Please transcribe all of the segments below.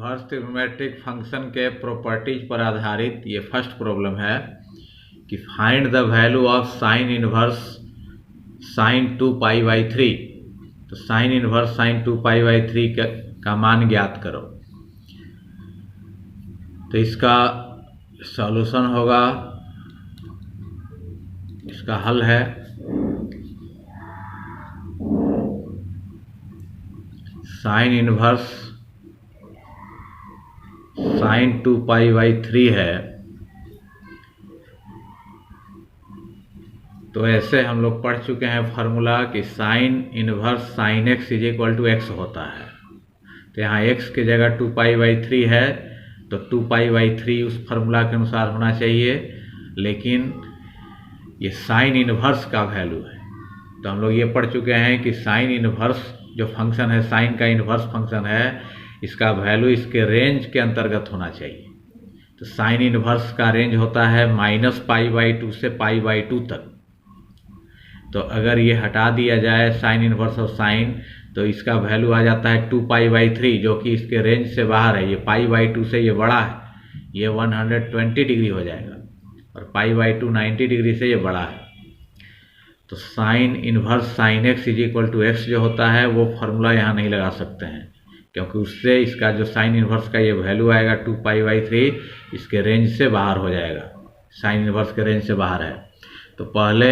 Inverse trigonometric function के properties पर आधारित ये फर्स्ट प्रॉब्लम है कि find the value of sine inverse sine 2π/3। तो साइन इन्वर्स साइन 2π/3 का मान ज्ञात करो। तो इसका सॉल्यूशन होगा, इसका हल है साइन इन्वर्स साइन 2π/3 है। तो ऐसे हम लोग पढ़ चुके हैं फार्मूला कि sine inverse sine x is equal to x होता है। तो यहाँ x की जगह 2π/3 है, तो 2π/3 उस फार्मूला के अनुसार होना चाहिए, लेकिन ये साइन इन्वर्स का वैल्यू है। तो हम लोग ये पढ़ चुके हैं कि साइन इन्वर्स जो फंक्शन है, साइन का इन्वर्स फंक्शन है, इसका वैल्यू इसके रेंज के अंतर्गत होना चाहिए। तो साइन इन्वर्स का रेंज होता है -π/2 से π/2 तक। तो अगर ये हटा दिया जाए साइन इन्वर्स और साइन, तो इसका वैल्यू आ जाता है 2π/3, जो कि इसके रेंज से बाहर है। ये π/2 से ये बड़ा है, ये 120 डिग्री हो जाएगा, और π/2 90 डिग्री से ये बड़ा है। तो sine inverse sine x is equal to x जो होता है वो फार्मूला यहाँ नहीं लगा सकते हैं, क्योंकि उससे इसका जो साइन इन्वर्स का ये वैल्यू आएगा 2π/3 इसके रेंज से बाहर हो जाएगा, साइन इन्वर्स के रेंज से बाहर है। तो पहले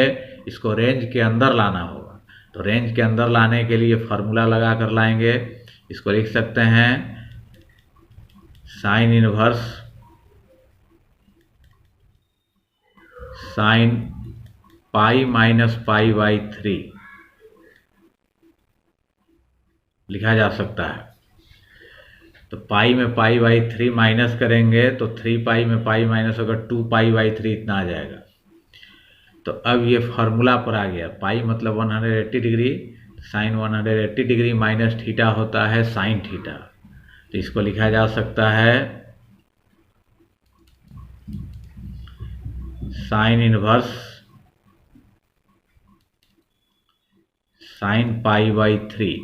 इसको रेंज के अंदर लाना होगा। तो रेंज के अंदर लाने के लिए फार्मूला लगा कर लाएंगे। इसको लिख सकते हैं साइन इन्वर्स साइन π-π/3 लिखा जा सकता है। तो पाई में π/3 माइनस करेंगे तो 3π में पाई माइनस होगा 2π/3 इतना आ जाएगा। तो अब ये फार्मूला पर आ गया, पाई मतलब 180 degree, sine 180 degree minus theta होता है साइन थीटा। तो इसको लिखा जा सकता है साइन इन्वर्स साइन π/3,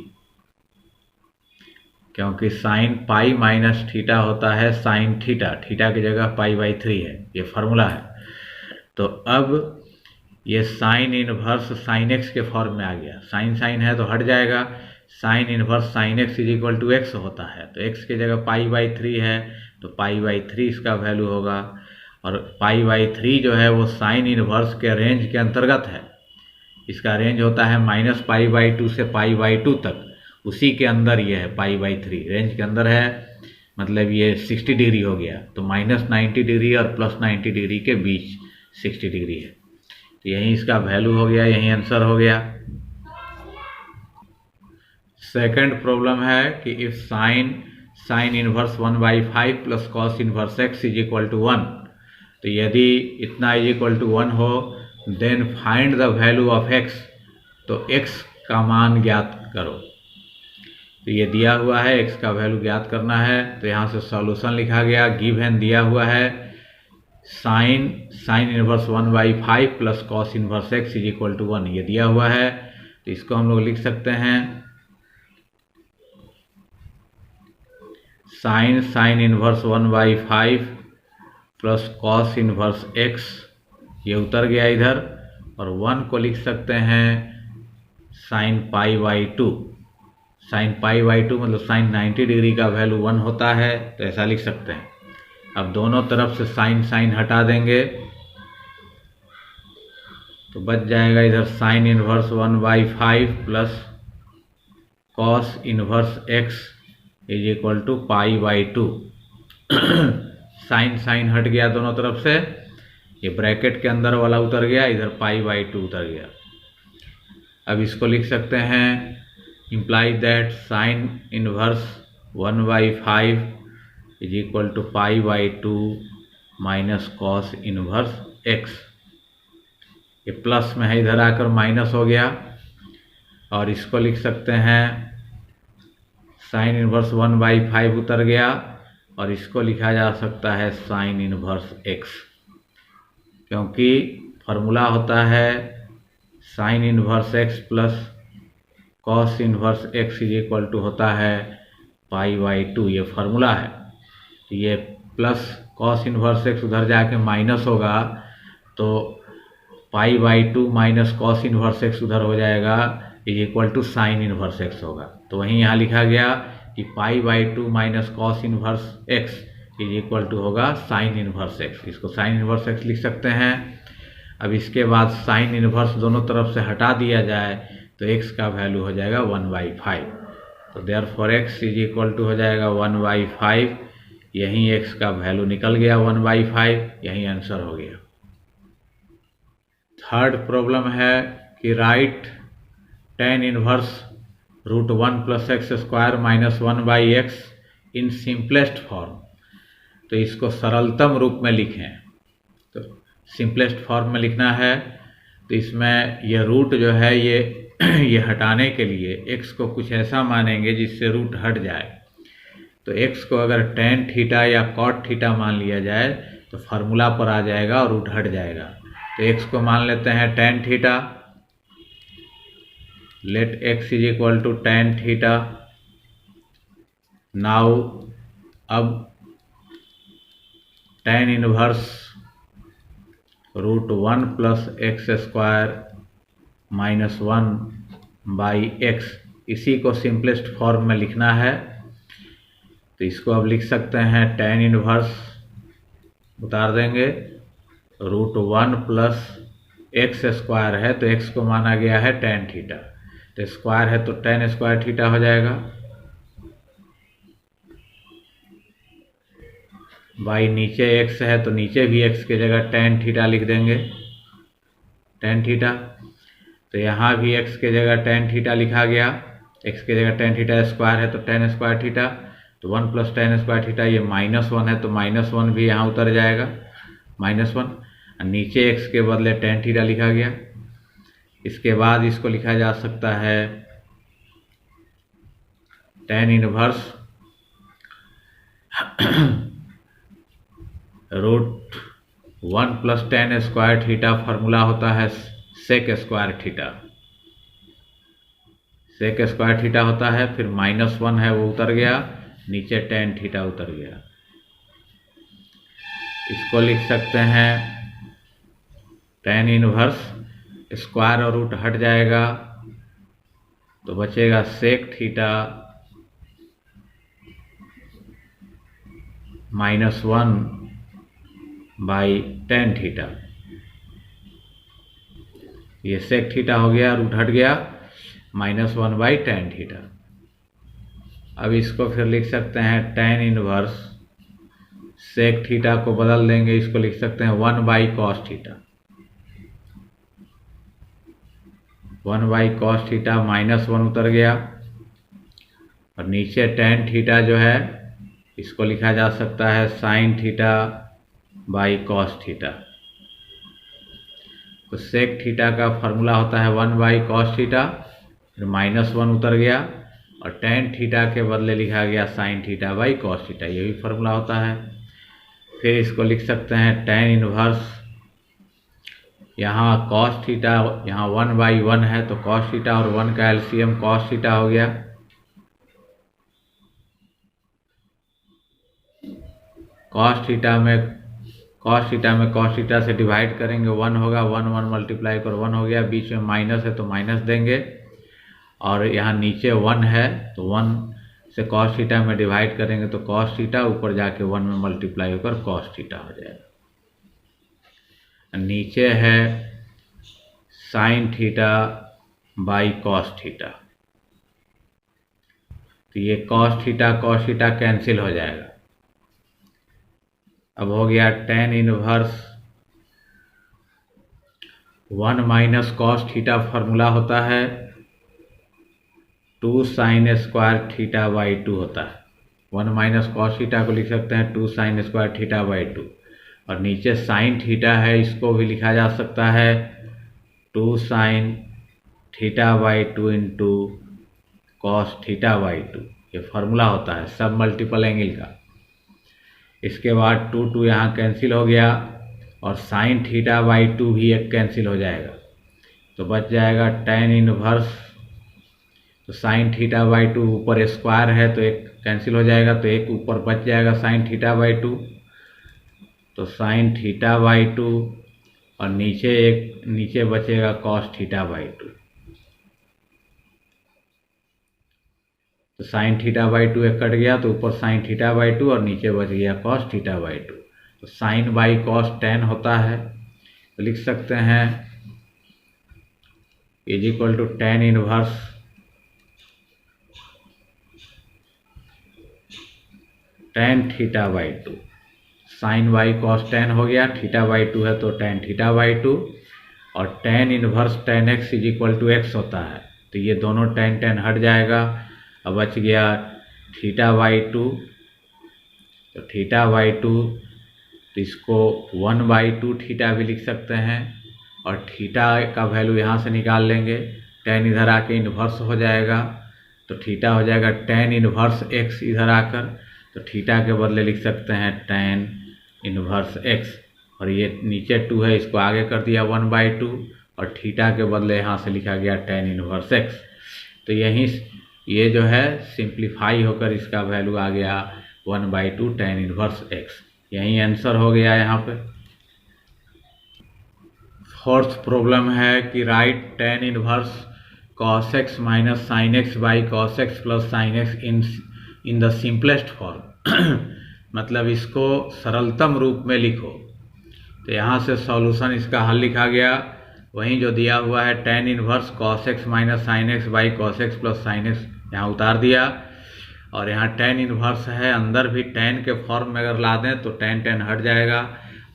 क्योंकि साइन पाई माइनस थीटा होता है साइन थीटा, थीटा की जगह π/3 है, ये फार्मूला है। तो अब ये साइन इन्वर्स साइन x के फॉर्म में आ गया, साइन साइन है तो हट जाएगा, sine inverse sine x is equal to x होता है। तो x की जगह π/3 है, तो π/3 इसका वैल्यू होगा, और π/3 जो है वो साइन इन्वर्स के रेंज के अंतर्गत है। इसका रेंज होता है -π/2 से π/2 तक, उसी के अंदर ये है π/3 रेंज के अंदर है, मतलब ये 60 डिग्री हो गया। तो -90 डिग्री और +90 डिग्री के बीच 60 डिग्री है। तो यही इसका वैल्यू हो गया, यही आंसर हो गया। सेकंड प्रॉब्लम है कि if sine inverse 1/5 plus cos inverse x is equal to 1। तो यदि इतना इज इक्वल टू 1 हो, then find the value of x। तो x का मान ज्ञात करो। तो ये दिया हुआ है, x का वैल्यू ज्ञात करना है। तो यहाँ से सॉल्यूशन लिखा गया, गिवन दिया हुआ है sine inverse 1/5 plus cos inverse x is equal to 1, ये दिया हुआ है। तो इसको हम लोग लिख सकते हैं sign inverse 1/5 plus cos inverse x, ये उतर गया इधर, और 1 को लिख सकते हैं साइन π/2। साइन π/2 मतलब साइन 90 डिग्री का वैल्यू 1 होता है, तो ऐसा लिख सकते हैं। अब दोनों तरफ से साइन साइन हटा देंगे तो बच जाएगा इधर sine inverse 1/5 plus cos inverse x is equal to π/2। Sine sine हट गया दोनों तरफ से, ये ब्रैकेट के अंदर वाला उतर गया, इधर π/2 उतर गया। अब इसको लिख सकते हैं imply that sine inverse 1/5 is equal to π/2 minus cos inverse x। ये प्लस में है, इधर आकर माइनस हो गया, और इसको लिख सकते हैं साइन इन्वर्स 1/5 उतर गया, और इसको लिखा जा सकता है साइन इन्वर्स x, क्योंकि फार्मूला होता है sine inverse x plus cos inverse x is equal to होता है π/2, ये फार्मूला है। ये प्लस कॉस इन्वर्स एक्स उधर जाके माइनस होगा, तो π/2 माइनस कॉस इन्वर्स एक्स उधर हो जाएगा, is equal to sine inverse X होगा। तो वहीं यहाँ लिखा गया कि π/2 minus cos inverse X is equal to होगा साइन इन्वर्स एक्स। इसको साइन इन्वर्स एक्स लिख सकते हैं। अब इसके बाद साइन इन्वर्स दोनों तरफ से हटा दिया जाए तो x का वैल्यू हो जाएगा 1/5। तो therefore x is equal to हो जाएगा 1/5। यहीं x का वैल्यू निकल गया 1/5, यही आंसर हो गया। थर्ड प्रॉब्लम है कि right tan inverse √1 + x² - 1/x in simplest form. तो इसको सरलतम रूप में लिखें। तो सिंपलेस्ट फॉर्म में लिखना है, तो इसमें ये रूट जो है ये हटाने के लिए x को कुछ ऐसा मानेंगे जिससे रूट हट जाए। तो x को अगर tan थीटा या cot थीटा मान लिया जाए तो फार्मूला पर आ जाएगा और रूट हट जाएगा। तो x को मान लेते हैं tan theta. Let x is equal to tan theta. Now अब tan इनवर्स √1 + x² - 1/x, इसी को सिंपलेस्ट फॉर्म में लिखना है। तो इसको अब लिख सकते हैं tan इनवर्स, उतार देंगे, √1 + x² है तो x को माना गया है tan थीटा, तो स्क्वायर है तो tan² थीटा हो जाएगा। बाई नीचे x है तो नीचे भी x की जगह tan थीटा लिख देंगे, tan थीटा। तो यहाँ भी x की जगह tan थीटा लिखा गया, x की जगह tan थीटा, स्क्वायर है तो tan² थीटा, तो 1 + tan² थीटा, ये -1 है तो -1 भी यहाँ उतर जाएगा, -1। नीचे x के बदले tan थीटा लिखा गया। इसके बाद इसको लिखा जा सकता है tan inverse √1 + tan² theta, formula होता है sec² थीटा, sec² थीटा होता है, फिर -1 है वो उतर गया, नीचे tan थीटा उतर गया। इसको लिख सकते हैं tan इनवर्स, स्क्वायर और रूट हट जाएगा तो बचेगा sec थीटा -1/tan थीटा। ये sec थीटा हो गया, रूट हट गया, -1/tan थीटा। अब इसको फिर लिख सकते हैं tan इनवर्स, sec थीटा को बदल देंगे, इसको लिख सकते हैं 1/cos थीटा, 1/cos थीटा, -1 उतर गया, और नीचे tan थीटा जो है इसको लिखा जा सकता है sin थीटा/cos थीटा। तो sec थीटा का फार्मूला होता है 1/cos थीटा, फिर -1 उतर गया, और tan थीटा के बदले लिखा गया sin थीटा/cos थीटा, ये भी फार्मूला होता है। फिर इसको लिख सकते हैं tan इनवर्स, यहाँ cos थीटा, यहाँ 1/1 है तो cos थीटा और 1 का एलसीएम cos थीटा हो गया। cos थीटा में cos थीटा से डिवाइड करेंगे, 1 होगा, 1 मल्टीप्लाई कर 1 हो गया, बीच में माइनस है तो माइनस देंगे, और यहाँ नीचे 1 है तो 1 से cos थीटा में डिवाइड करेंगे तो cos थीटा, ऊपर जाके 1 में मल्टीप्लाई होकर cos थीटा हो जाएगा। नीचे है sin थीटा/cos थीटा, तो ये cos थीटा कैंसिल हो जाएगा। अब हो गया tan inverse 1 - cos theta, formula होता है 2 sin² थीटा/2 होता है। 1 - cos थीटा को लिख सकते हैं 2 sin² थीटा/2, और नीचे sin थीटा है, इसको भी लिखा जा सकता है 2 sin थीटा/2 इंटू cos थीटा/2, ये फार्मूला होता है सब मल्टीपल एंगल का। इसके बाद 2 यहाँ कैंसिल हो गया, और sin थीटा/2 भी एक कैंसिल हो जाएगा, तो बच जाएगा tan इनवर्स, तो sin थीटा/2 ऊपर स्क्वायर है तो एक कैंसिल हो जाएगा, तो एक ऊपर बच जाएगा साइन थीटा बाई 2, तो साइन थीटा बाई 2, और नीचे बचेगा कॉस थीटा बाई 2। तो साइन थीटा बाई 2 एक कट गया, तो ऊपर साइन थीटा बाई 2 और नीचे बच गया कॉस थीटा बाई 2। तो साइन बाई कॉस टेन होता है, तो लिख सकते हैं is equal to tan inverse tan theta by 2। Sine by cos tan हो गया, थीटा बाई 2 है तो टेन थीटा बाई 2, और tan inverse tan X is equal to X होता है। तो ये दोनों टेन टेन हट जाएगा, अब बच गया थीटा बाई 2। तो थीटा बाई 2, तो इसको 1/2 थीटा भी लिख सकते हैं, और थीटा का वैल्यू यहाँ से निकाल लेंगे, टेन इधर आके इन्वर्स हो जाएगा, तो थीटा हो जाएगा टेन इन्वर्स एक्स इधर आकर, तो थीटा के बदले लिख सकते हैं टेन इन्वर्स एक्स, और ये नीचे 2 है इसको आगे कर दिया 1/2, और थीटा के बदले यहाँ से लिखा गया टेन इन्वर्स एक्स। तो यहीं ये जो है सिंप्लीफाई होकर इसका वैल्यू आ गया 1/2 टेन इन्वर्स एक्स। यही आंसर हो गया यहाँ पे। फोर्थ प्रॉब्लम है कि right tan inverse cos x minus sine x by cos x plus sine x in the simplest form. मतलब इसको सरलतम रूप में लिखो। तो यहाँ से सॉल्यूशन इसका हल लिखा गया, वहीं जो दिया हुआ है tan inverse cos x minus sine x by cos x plus sine x यहाँ उतार दिया, और यहाँ टेन इनवर्स है, अंदर भी टेन के फॉर्म में अगर ला दें तो टेन टेन हट जाएगा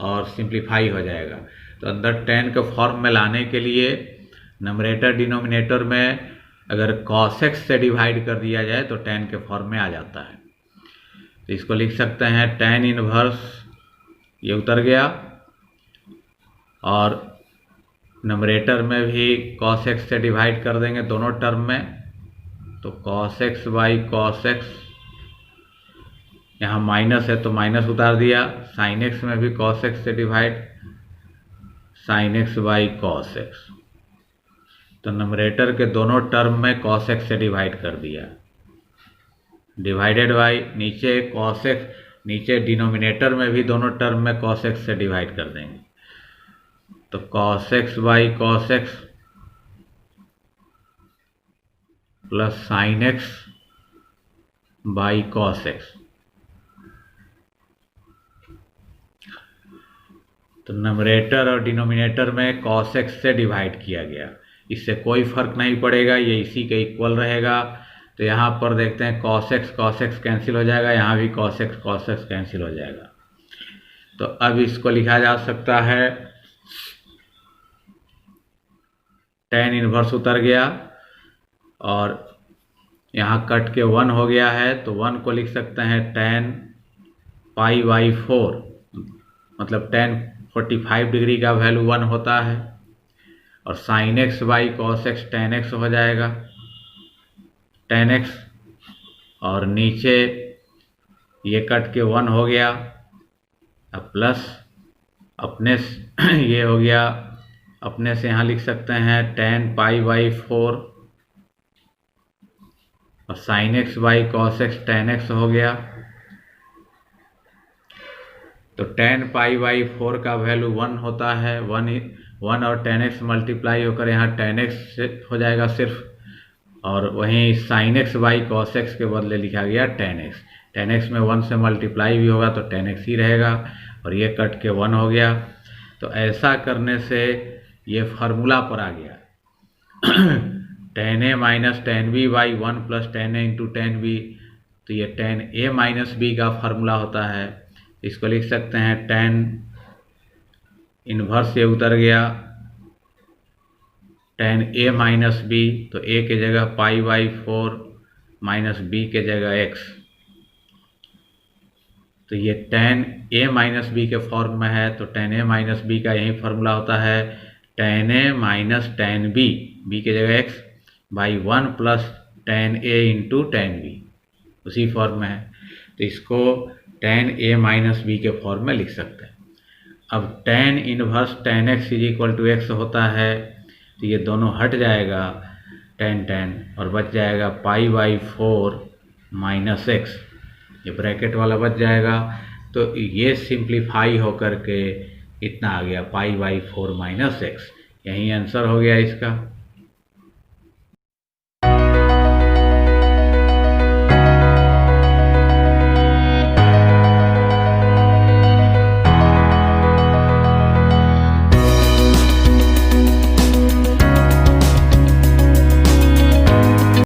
और सिंप्लीफाई हो जाएगा। तो अंदर टेन के फॉर्म में लाने के लिए नंबरेटर डिनोमिनेटर में अगर कॉस एक्स से डिवाइड कर दिया जाए तो टेन के फॉर्म में आ जाता है। तो इसको लिख सकते हैं टेन इनवर्स, ये उतर गया, और नंबरेटर में भी कॉस एक्स से डिवाइड कर देंगे दोनों टर्म में, तो cos x by cos x, यहाँ माइनस है तो माइनस उतार दिया, साइन एक्स में भी कॉस एक्स से divide, sine x by cos x, तो नंबरेटर के दोनों टर्म में कॉस एक्स से डिवाइड कर दिया, डिवाइडेड बाई नीचे कॉस एक्स, नीचे डिनोमिनेटर में भी दोनों टर्म में कॉस एक्स से डिवाइड कर देंगे, तो cos x by cos x plus sine x by cos x. तो नंबरेटर और डिनोमिनेटर में कॉस एक्स से डिवाइड किया गया, इससे कोई फर्क नहीं पड़ेगा, ये इसी के इक्वल रहेगा। तो यहाँ पर देखते हैं कॉस एक्स कैंसिल हो जाएगा, यहाँ भी कॉस एक्स कैंसिल हो जाएगा। तो अब इसको लिखा जा सकता है टेन इनवर्स उतर गया और यहाँ कट के 1 हो गया है, तो 1 को लिख सकते हैं टेन पाई बाई 4, मतलब टेन 45 डिग्री का वैल्यू 1 होता है, और sine x by cos x ten x हो जाएगा, टेन एक्स, और नीचे ये कट के 1 हो गया, अब प्लस अपने ये हो गया, अपने से यहाँ लिख सकते हैं टेन पाई बाई 4, और sine x by cos x ten x हो गया। तो टेन पाई बाई 4 का वैल्यू 1 होता है, 1 और टेन एक्स मल्टीप्लाई होकर यहाँ टेन एक्स हो जाएगा सिर्फ, और वहीं sine x by cos x के बदले लिखा गया टेन एक्स। टेन एक्स में 1 से मल्टीप्लाई भी होगा तो टेन एक्स ही रहेगा, और ये कट के 1 हो गया। तो ऐसा करने से ये फार्मूला पर आ गया tan A minus tan B by 1 plus tan A into tan B, तो ये टेन ए माइनस बी का फार्मूला होता है। इसको लिख सकते हैं टेन इनवर्स, ये उतर गया, टेन ए माइनस बी, तो ए के जगह पाई बाई 4 माइनस बी के जगह एक्स, तो ये टेन ए माइनस बी के फॉर्म में है, तो टेन ए माइनस बी का यही फार्मूला होता है tan A minus tan B, B के जगह X, by 1 plus tan A into tan B, उसी फॉर्म में है। तो इसको टेन ए माइनस बी के फॉर्म में लिख सकते हैं। अब tan inverse tan X is equal to X होता है, तो ये दोनों हट जाएगा टेन टेन, और बच जाएगा पाई बाई 4 माइनस एक्स, ये ब्रैकेट वाला बच जाएगा। तो ये सिंप्लीफाई होकर के इतना आ गया पाई बाई 4 माइनस एक्स, यही आंसर हो गया इसका।